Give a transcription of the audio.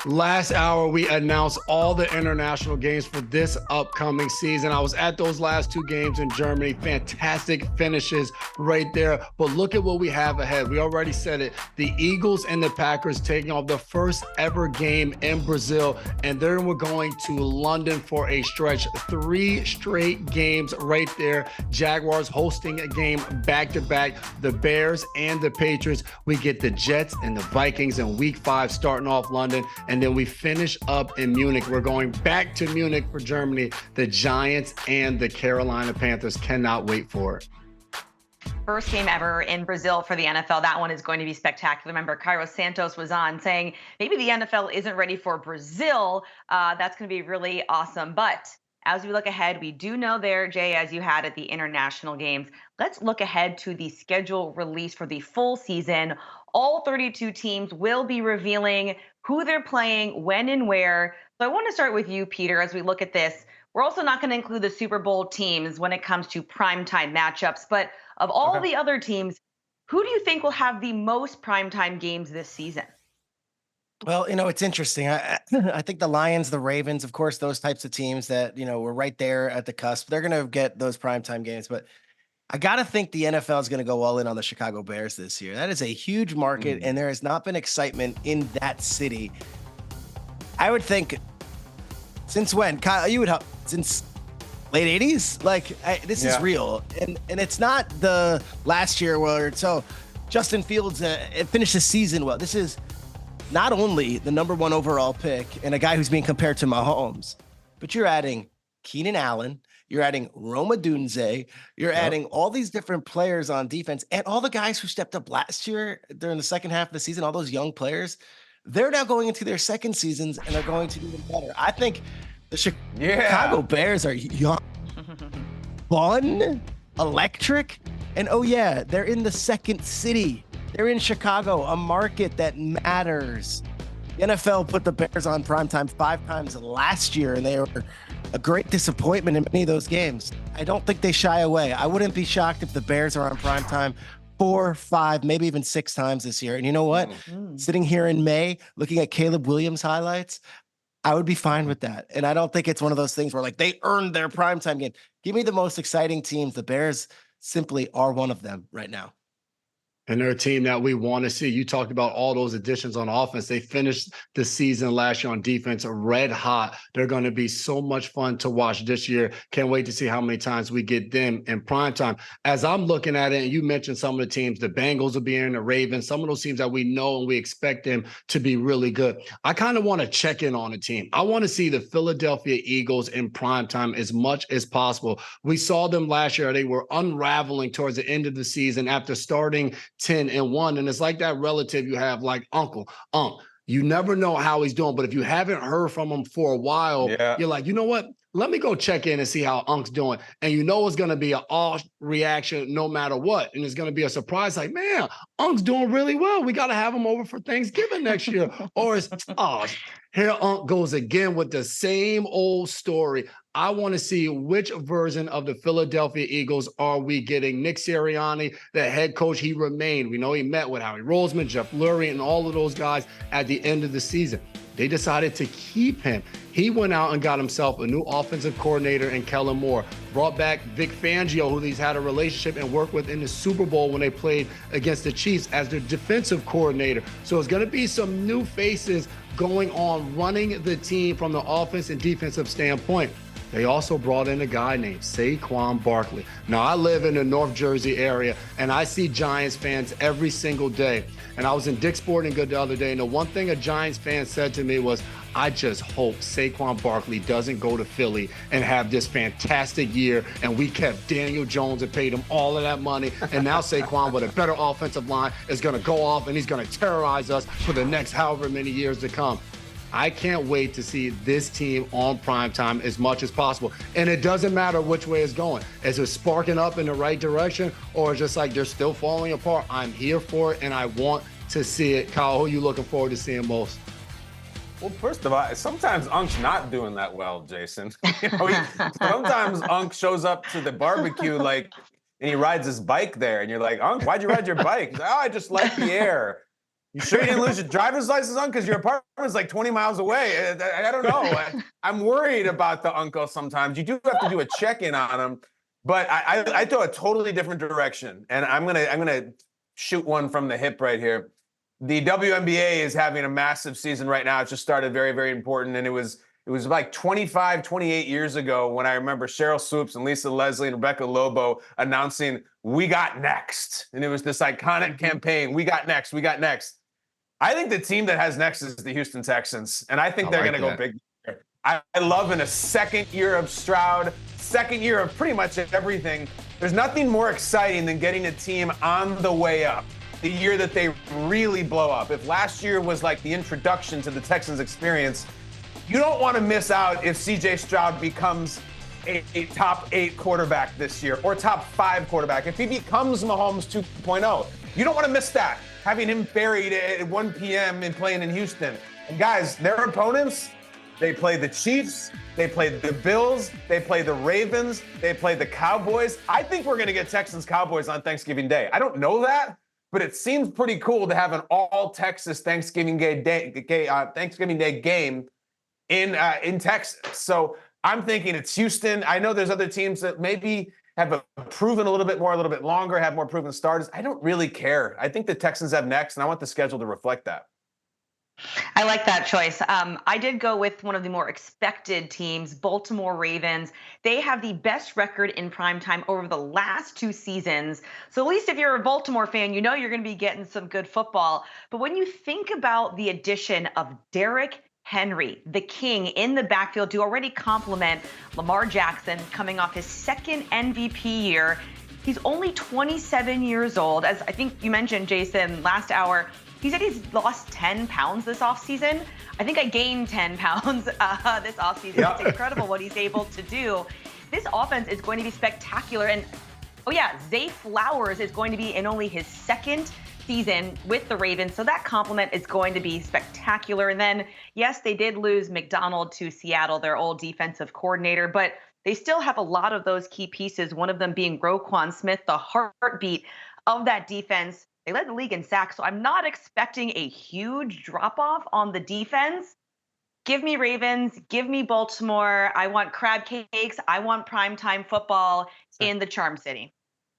Last hour, we announced all the international games for this upcoming season. I was at those last two games in Germany. Fantastic finishes right there. But look at what we have ahead. We already said it. The Eagles and the Packers taking off the first ever game in Brazil. And then we're going to London for a stretch. 3 straight games right there. Jaguars hosting a game back-to-back. The Bears and the Patriots. We get the Jets and the Vikings in week 5 starting off London. And then we finish up in Munich. We're going back to Munich for Germany. The Giants and the Carolina Panthers. Cannot wait for it. First game ever in Brazil for the NFL. That one is going to be spectacular. Remember, Cairo Santos was on saying maybe the NFL isn't ready for Brazil. That's going to be really awesome. But as we look ahead, we do know there, Jay, as you had at the international games, let's look ahead to the schedule release for the full season. All 32 teams will be revealing who they're playing, when and where. So I want to start with you, Peter, as we look at this. We're also not going to include the Super Bowl teams when it comes to primetime matchups. But of all the other teams, who do you think will have the most primetime games this season? Well, it's interesting. I think the Lions, the Ravens, of course, those types of teams that, were right there at the cusp, they're going to get those primetime games. But I got to think the NFL is going to go all in on the Chicago Bears this year. That is a huge market, and there has not been excitement in that city. I would think, since when? Kyle, you would help, since late 80s? This is real. And it's not the last year where, Justin Fields finished the season well. This is not only the number 1 overall pick and a guy who's being compared to Mahomes, but you're adding Keenan Allen, you're adding Roma Dunze, you're adding all these different players on defense, and all the guys who stepped up last year during the second half of the season, all those young players, they're now going into their second seasons and they're going to do even better. I think the Chicago Bears are young, fun, electric, and they're in the second city. They're in Chicago, a market that matters. The NFL put the Bears on primetime 5 times last year, and they were a great disappointment in many of those games. I don't think they shy away. I wouldn't be shocked if the Bears are on primetime 4, 5, maybe even 6 times this year. And you know what? Sitting here in May, looking at Caleb Williams highlights, I would be fine with that. And I don't think it's one of those things where they earned their primetime game. Give me the most exciting teams. The Bears simply are one of them right now. And they're a team that we want to see. You talked about all those additions on offense. They finished the season last year on defense red hot. They're going to be so much fun to watch this year. Can't wait to see how many times we get them in primetime. As I'm looking at it, and you mentioned some of the teams, the Bengals will be in, the Ravens, some of those teams that we know and we expect them to be really good. I kind of want to check in on a team. I want to see the Philadelphia Eagles in primetime as much as possible. We saw them last year. They were unraveling towards the end of the season after starting 10-1, and it's like that relative you have, like Uncle you never know how he's doing, but if you haven't heard from him for a while, you're like, you know what, let me go check in and see how Unc's doing. And it's going to be an all reaction no matter what, and it's going to be a surprise, like, man, Unc's doing really well, we got to have him over for Thanksgiving next year. Or it's here Unc goes again with the same old story. I want to see which version of the Philadelphia Eagles are we getting. Nick Sirianni, the head coach, he remained. We know he met with Howie Roseman, Jeff Lurie, and all of those guys at the end of the season. They decided to keep him. He went out and got himself a new offensive coordinator in Kellen Moore, brought back Vic Fangio, who he's had a relationship and worked with in the Super Bowl when they played against the Chiefs, as their defensive coordinator. So it's going to be some new faces going on running the team from the offense and defensive standpoint. They also brought in a guy named Saquon Barkley. Now, I live in the North Jersey area, and I see Giants fans every single day. And I was in Dick's Sporting Goods the other day, and the one thing a Giants fan said to me was, I just hope Saquon Barkley doesn't go to Philly and have this fantastic year, and we kept Daniel Jones and paid him all of that money, and now Saquon with a better offensive line is going to go off, and he's going to terrorize us for the next however many years to come. I can't wait to see this team on primetime as much as possible. And it doesn't matter which way it's going. Is it sparking up in the right direction, or just like they're still falling apart? I'm here for it, and I want to see it. Kyle, who are you looking forward to seeing most? Well, first of all, sometimes Unc's not doing that well, Jason. Sometimes Unc shows up to the barbecue and he rides his bike there, and you're like, Unc, why'd you ride your bike? He's like, I just like the air. You sure you didn't lose your driver's license, Unc? Because your apartment's like 20 miles away. I don't know. I'm worried about the uncle sometimes. You do have to do a check-in on him. But I throw a totally different direction. And I'm gonna shoot one from the hip right here. The WNBA is having a massive season right now. It just started very, very important. And it was like 25, 28 years ago when I remember Cheryl Swoops and Lisa Leslie and Rebecca Lobo announcing, "We got next." And it was this iconic campaign, "We got next, we got next." I think the team that has next is the Houston Texans, and I think they're going to go big. I love in a second year of Stroud, second year of pretty much everything. There's nothing more exciting than getting a team on the way up, the year that they really blow up. If last year was like the introduction to the Texans experience, you don't want to miss out if CJ Stroud becomes a top 8 quarterback this year or top 5 quarterback. If he becomes Mahomes 2.0, you don't want to miss that. Having him buried at 1 p.m. and playing in Houston. And guys, their opponents, they play the Chiefs, they play the Bills, they play the Ravens, they play the Cowboys. I think we're going to get Texans-Cowboys on Thanksgiving Day. I don't know that, but it seems pretty cool to have an all-Texas Thanksgiving Day game in Texas. So I'm thinking it's Houston. I know there's other teams that maybe have proven a little bit more, a little bit longer, have more proven starters. I don't really care. I think the Texans have next, and I want the schedule to reflect that. I like that choice. I did go with one of the more expected teams, Baltimore Ravens. They have the best record in primetime over the last 2 seasons. So at least if you're a Baltimore fan, you know you're going to be getting some good football. But when you think about the addition of Derrick Henry, the king, in the backfield to already complement Lamar Jackson coming off his 2nd MVP year. He's only 27 years old. As I think you mentioned, Jason, last hour, he said he's lost 10 pounds this offseason. I think I gained 10 pounds this offseason. Yeah. It's incredible what he's able to do. This offense is going to be spectacular. And, oh yeah, Zay Flowers is going to be in only his 2nd season with the Ravens. So that compliment is going to be spectacular. And then, yes, they did lose McDonald to Seattle, their old defensive coordinator, but they still have a lot of those key pieces, one of them being Roquan Smith, the heartbeat of that defense. They led the league in sacks, so I'm not expecting a huge drop-off on the defense. Give me Ravens, give me Baltimore. I want crab cakes. I want primetime football in the Charm City.